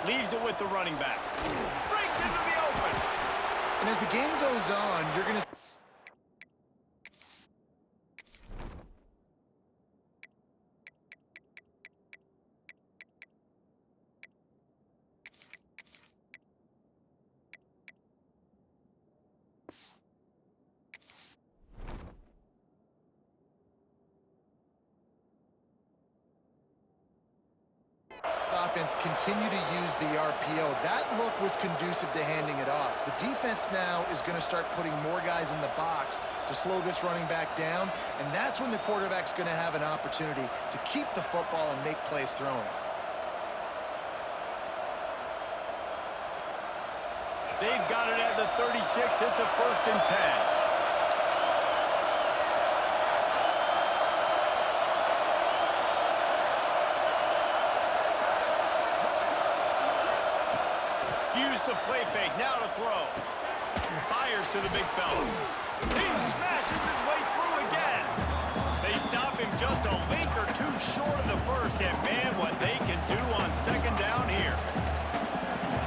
Leaves it with the running back. Breaks into the open. And as the game goes on, you're going to... Offense continue to use the RPO. That look was conducive to handing it off. The defense now is going to start putting more guys in the box to slow this running back down, and that's when the quarterback's going to have an opportunity to keep the football and make plays throwing. They've got it at the 36. It's a 1st and 10. The play fake, now to throw. Fires to the big fella. He smashes his way through again. They stop him just a link or two short of the first, and man, what they can do on 2nd down here.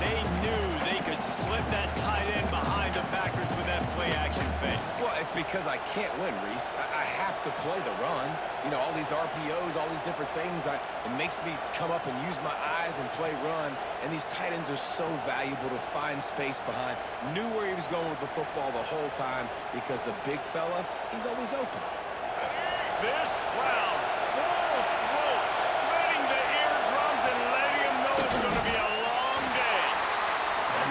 They knew they could slip that tight end behind the backers with that play-action fake. Well, it's because I can't win, Reese. I have to play the run. You know, all these RPOs, all these different things, it makes me come up and use my eyes and play run. And these tight ends are so valuable to find space behind. Knew where he was going with the football the whole time because the big fella, he's always open. This crowd, full throat, spreading the eardrums and letting him know it's going to be a long day.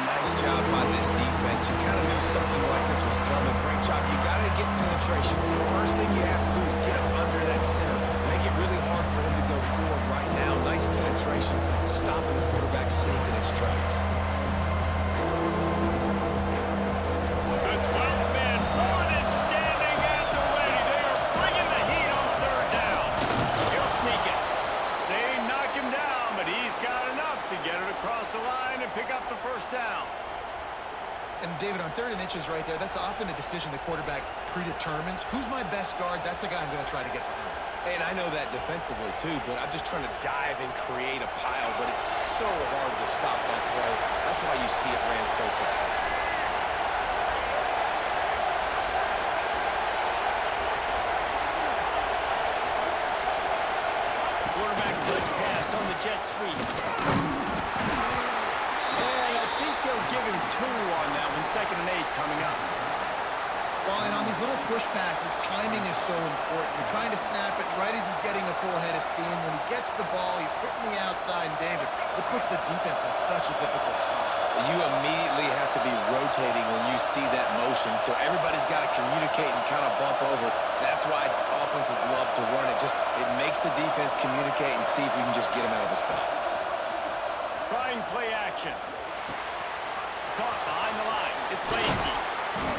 Nice job by this defense. You kind of knew something like this was coming. Great job. You got to get penetration. First thing you have to do is get him under that center. Make it really hard for him to go forward right now. Nice penetration. Stopping the quarterback sinking its tracks. The 12th man more than standing at the ready. They are bringing the heat on 3rd down. He'll sneak it. They knock him down, but he's got enough to get it across the line and pick up the 1st down. And David, on 3rd and inches right there, that's often a decision the quarterback predetermines. Who's my best guard? That's the guy I'm going to try to get behind. And I know that defensively, too, but I'm just trying to dive and create a pile, but it's so hard to stop that play. That's why you see it ran so successfully. Quarterback blitz pass on the jet sweep. And I think they'll give him 2 on that one. 2nd and 8 coming up. Well, and on these little push passes, timing is so important. You're trying to snap it right as he's getting a full head of steam. When he gets the ball, he's hitting the outside, and David, it puts the defense in such a difficult spot. You immediately have to be rotating when you see that motion, so everybody's got to communicate and kind of bump over. That's why offenses love to run it. It makes the defense communicate and see if you can just get him out of the spot. Trying play action. Caught behind the line. It's Lacy.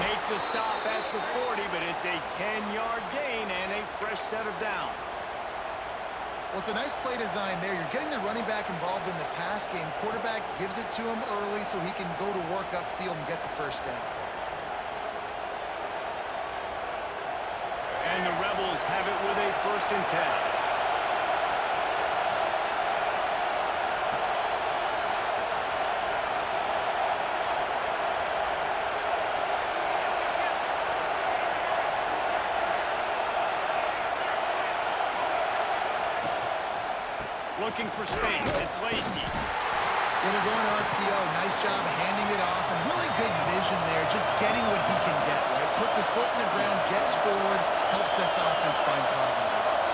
Make the stop at the 40, but it's a 10-yard gain and a fresh set of downs. Well, it's a nice play design there. You're getting the running back involved in the pass game. Quarterback gives it to him early so he can go to work upfield and get the 1st down. And the Rebels have it with a 1st and 10. Looking for space. It's Lacy. Well, they're going RPO. Nice job handing it off. And really good vision there. Just getting what he can get, right? Puts his foot in the ground, gets forward, helps this offense find positive results.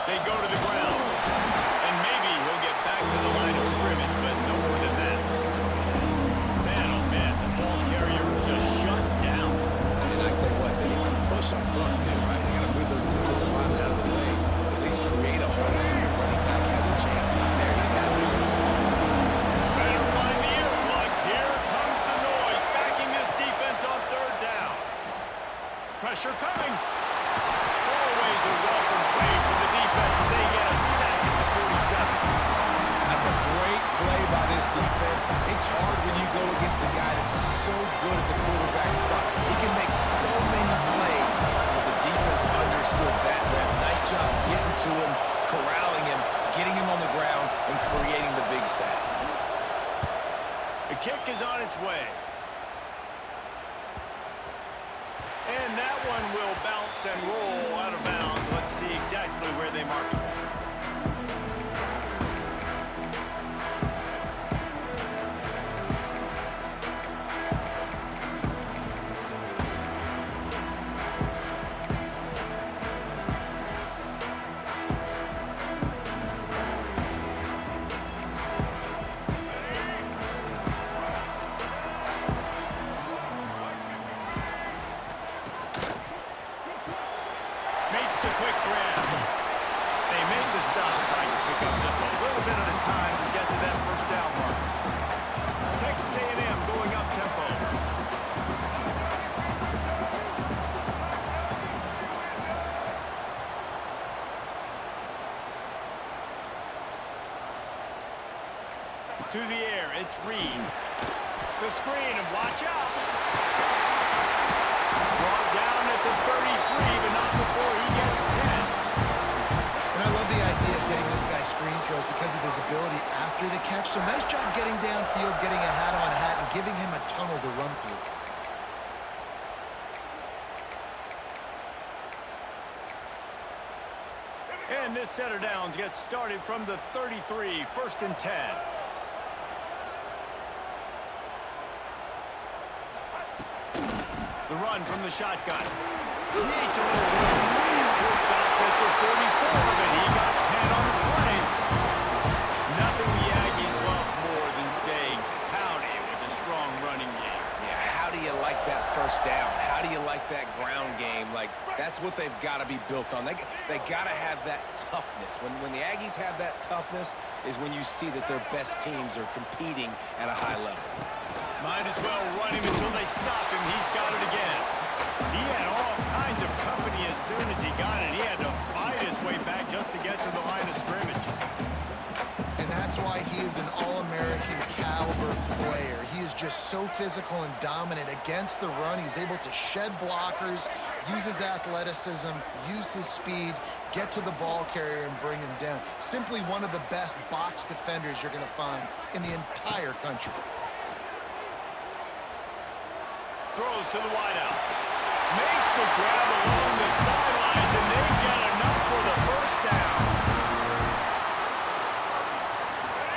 They go to the ground. And maybe he'll get back to the line of scrimmage, but no more than that. Man, oh man, the ball carrier was just shut down. And I tell you what, they need some push up front, too, right? They got to move those defensive linemen out of the way. At least create a hole so your running back has a chance. Not there, you got it. Better find the earplugs. Here comes the noise, backing this defense on 3rd down. Pressure coming. Always a welcome play for the defense as they get a sack at the 47. That's a great play by this defense. It's hard when you go against a guy that's so good at the quarterback spot. He can make so many plays, but the defense one will bounce and roll out of bounds. Let's see exactly where they mark it. Makes the quick grab. They made the stop, trying to pick up just a little bit at a time to get to that first down mark. Texas A&M going up tempo. To the air, it's Reed. The screen, and watch out. Brought down at the 33, but not before he gets 10. And I love the idea of getting this guy screen throws because of his ability after the catch. So nice job getting downfield, getting a hat-on-hat, and giving him a tunnel to run through. And this set of downs gets started from the 33, 1st and 10. The run from the shotgun. Creates a little room. Stopped at the 44, but he got 10 on the play. Nothing the Aggies love more than saying howdy with a strong running game. Yeah, how do you like that first down? How do you like that ground game? Like, that's what they've got to be built on. They got to have that toughness. When the Aggies have that toughness is when you see that their best teams are competing at a high level. Might as well run him until they stop him. He's got it again. He had all kinds of company as soon as he got it. He had to fight his way back just to get to the line of scrimmage. And that's why he is an All-American caliber player. He is just so physical and dominant against the run. He's able to shed blockers, use his athleticism, use his speed, get to the ball carrier and bring him down. Simply one of the best box defenders you're going to find in the entire country. Throws to the wideout. Makes the grab along the sidelines, and they get enough for the first down.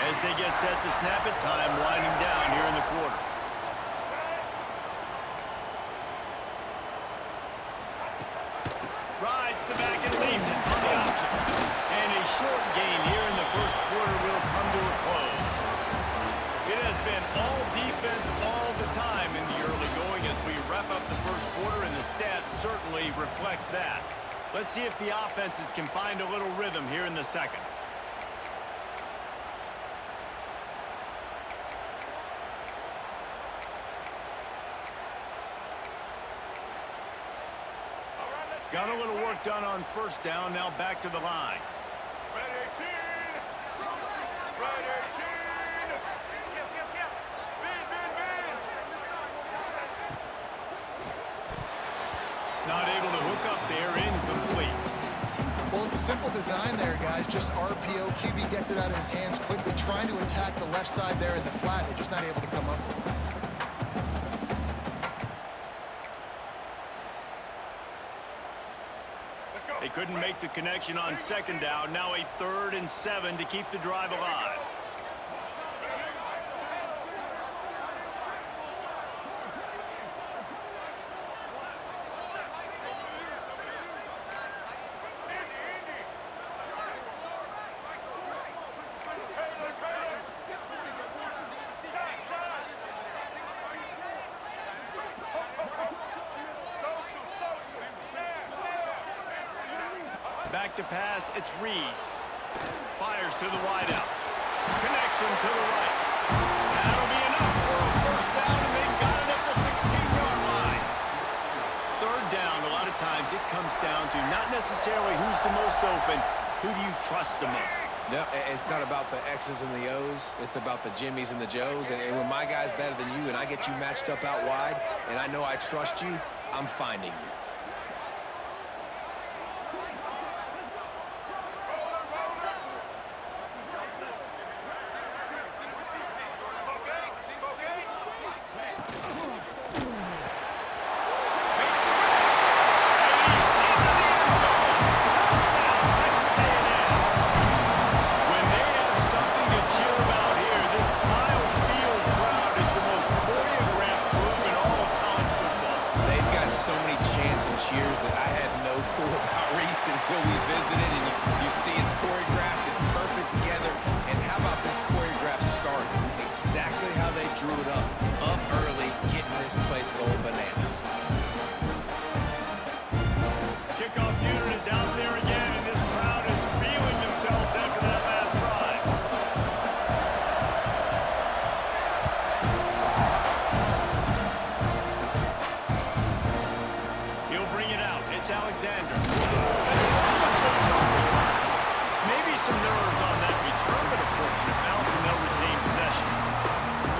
As they get set to snap it, time winding down here in the quarter. Rides the back and leaves it on the option. And a short gain here in the first quarter will come to a close. It has been all defense all the time in the early going as we wrap up the first quarter, and the stats certainly reflect that. Let's see if the offenses can find a little rhythm here in the second. Got a little work done on first down, now back to the line. Red 18! Red 18! Not able to hook up there, incomplete. Well, it's a simple design there, guys. Just RPO. QB gets it out of his hands quickly, trying to attack the left side there in the flat. They're just not able to come up with it. They couldn't make the connection on second down. Now a 3rd and 7 to keep the drive alive. Back to pass, it's Reed. Fires to the wideout. Connection to the right. That'll be enough for a first down, and they've got it at the 16-yard line. 3rd down, a lot of times it comes down to not necessarily who's the most open, who do you trust the most? No, it's not about the X's and the O's. It's about the Jimmies and the Joes. And when my guy's better than you and I get you matched up out wide and I know I trust you, I'm finding you. so many chants and cheers that I had no clue about Reese until we visited, and you see it's choreographed, it's perfect together. And how about this choreographed start? Exactly how they drew it up early, getting this place going bananas. Kickoff unit is out there again, and this crowd is feeling themselves after that last drive. He'll bring it out. It's Alexander. Maybe some nerves on that return, but a fortunate bounce, and they'll retain possession.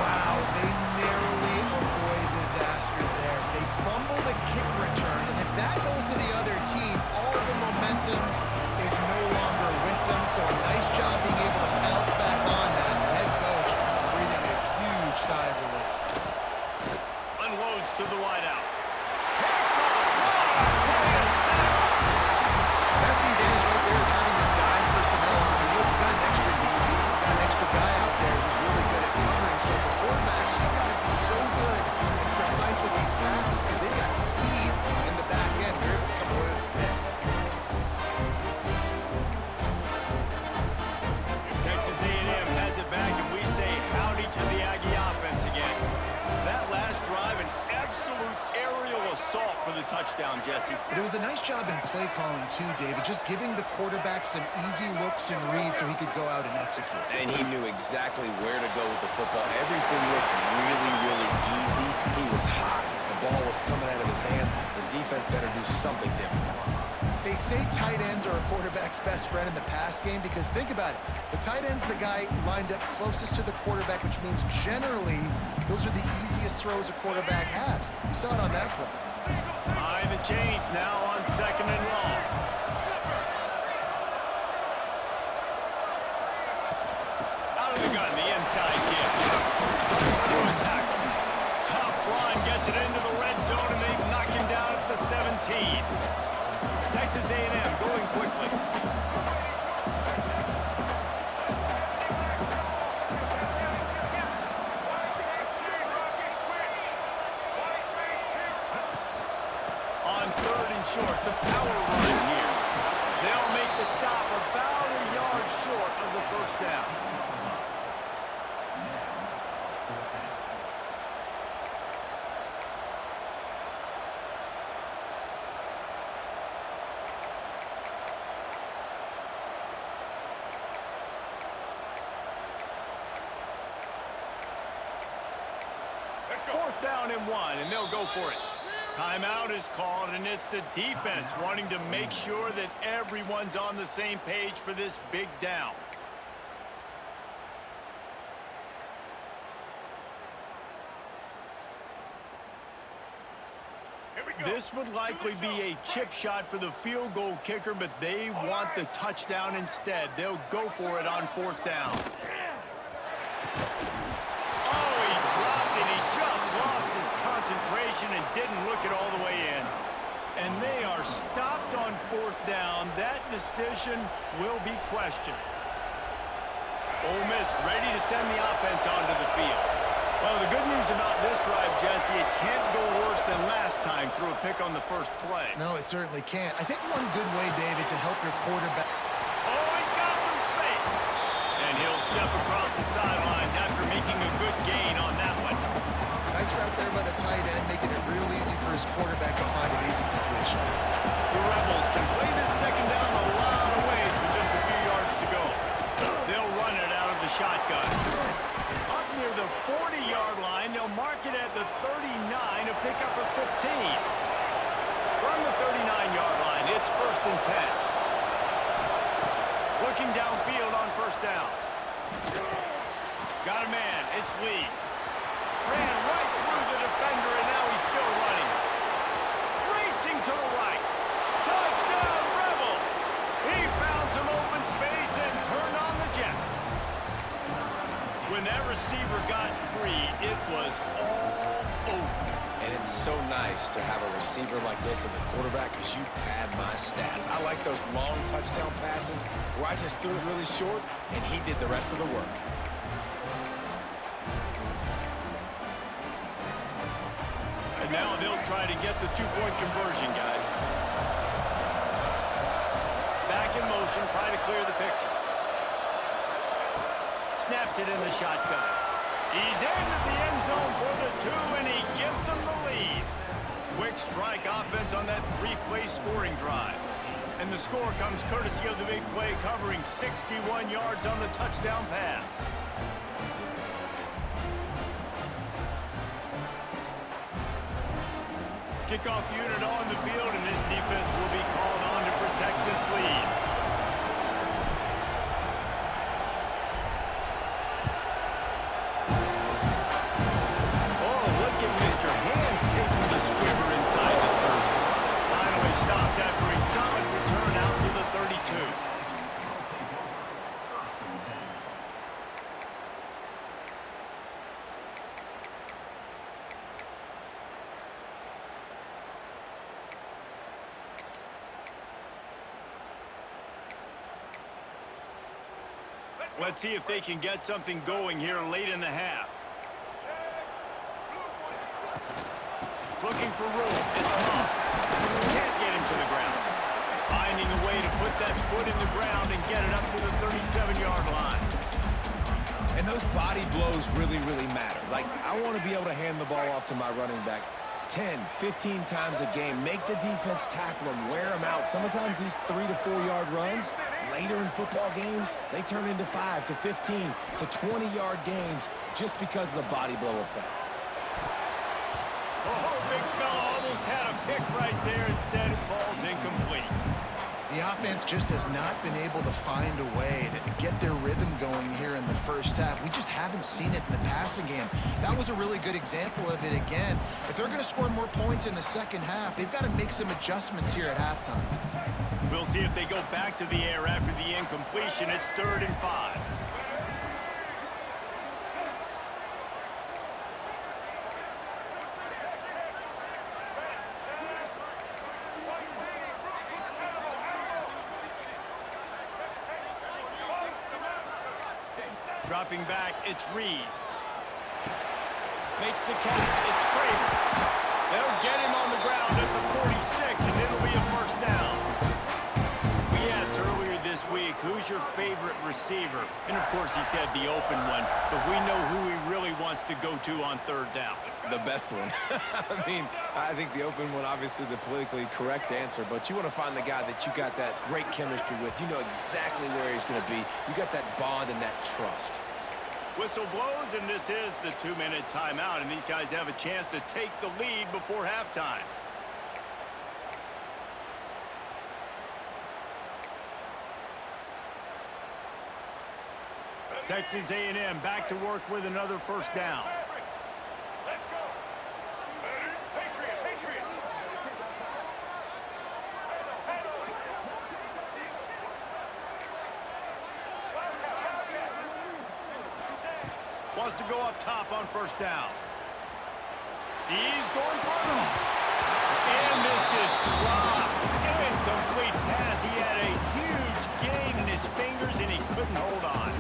Wow, they narrowly avoid disaster there. They fumble the kick return, and if that goes to the other team, all the momentum is no longer with them. So a nice job being able to bounce back on that. The head coach breathing a huge sigh of relief. Unloads to the wideout. That's the advantage right there of having your dime personnel on the field. You've got an extra DB, you've got an extra guy out there who's really good at covering. So for quarterbacks, you've got to be so good and precise with these passes because they've got speed in the back end. They're able to come away with the pick. Texas A&M has it back, and we say howdy to the Aggie offense again. That last drive, an absolute aerial assault for the touchdown, Jesse. But it was a nice job in play calling too, David, just giving the quarterback some easy looks and reads so he could go out and execute. And he knew exactly where to go with the football. Everything looked really, really easy. He was hot. The ball was coming out of his hands. The defense better do something different. They say tight ends are a quarterback's best friend in the pass game because think about it. The tight end's the guy lined up closest to the quarterback, which means generally those are the easiest throws a quarterback has. You saw it on that play. Behind the chains now on 2nd and long. Out of the gun, the inside kick. Runs through a tackle. Tough run, gets it into the red zone, and they knock him down at the 17. Texas A&M going quickly. On 3rd and short, the power run here. They'll make the stop about a yard short of the first down. Fourth down and 1, and they'll go for it. Timeout is called, and it's the defense wanting to make sure that everyone's on the same page for this big down. This would likely be a chip shot for the field goal kicker, but they want the touchdown instead. They'll go for it on 4th down. Oh, he dropped it. He just lost his concentration and didn't look it all the way in. And they are stopped on 4th down. That decision will be questioned. Ole Miss ready to send the offense onto the field. Well, the good news about this drive, Jesse, it can't go worse than last time through a pick on the first play. No, it certainly can't. I think one good way, David, to help your quarterback. Oh, he's got some space. And he'll step across the sidelines after making a good gain on that one. Nice route there by the tight end, making it real easy for his quarterback to find an easy completion. The Rebels can play this 2nd down a lot of ways with just a few yards to go. They'll run it out of the shotgun. Up near the 40-yard line, they'll mark it at the 39 to pick up a 15. From the 39-yard line, it's 1st and 10. Looking downfield on 1st down. Got a man, it's Lee. Ran right through the defender, and now he's still running. Racing to the right. Touchdown, Rebels! He found some open space and turned on the Jets. When that receiver got free, it was all over. And it's so nice to have a receiver like this as a quarterback because you pad my stats. I like those long touchdown passes where I just threw it really short, and he did the rest of the work. now they'll try to get the two-point conversion, guys. Back in motion, try to clear the picture. Snaps it in the shotgun. He's into the end zone for the two, and he gives them the lead. Quick strike offense on that three-play scoring drive. And the score comes courtesy of the big play, covering 61 yards on the touchdown pass. Kickoff unit on the field, and this defense will be called on to protect this lead. Oh, look at Mr. Hands taking the squibber inside the 30. Finally stopped after a solid return out to the 32. Let's see if they can get something going here late in the half. Looking for room. It's Moss. Can't get him to the ground. Finding a way to put that foot in the ground and get it up to the 37-yard line. And those body blows really, really matter. Like, I want to be able to hand the ball off to my running back 10, 15 times a game. Make the defense tackle them, wear them out. Sometimes these 3 to 4 yard runs, later in football games, they turn into 5 to 15 to 20-yard gains just because of the body blow effect. Oh, big fella almost had a pick right there. Instead, it falls incomplete. The offense just has not been able to find a way to get their rhythm going here in the first half. We just haven't seen it in the passing game. That was a really good example of it again. If they're going to score more points in the second half, they've got to make some adjustments here at halftime. We'll see if they go back to the air after the incompletion. It's 3rd and 5. Dropping back, it's Reed. Makes the catch, it's Craven. They'll get him on the ground at the 46, and it'll be a first down. We asked earlier this week, who's your favorite receiver? And of course he said the open one, but we know who he really wants to go to on 3rd down. The best one. I mean, I think the open one, obviously the politically correct answer, but you want to find the guy that you got that great chemistry with. You know exactly where he's going to be. You got that bond and that trust. Whistle blows, and this is the 2-minute timeout, and these guys have a chance to take the lead before halftime. Texas A&M back to work with another first down. Let's go. Patriot, Patriot. Wants to go up top on first down. He's going for it. And this is dropped. Incomplete pass. He had a huge gain in his fingers, and he couldn't hold on.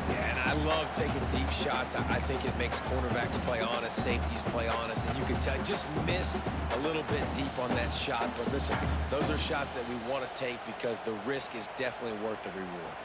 Yeah, and I love taking deep shots. I think it makes cornerbacks play honest, safeties play honest, and you can tell just missed a little bit deep on that shot. But listen, those are shots that we want to take because the risk is definitely worth the reward.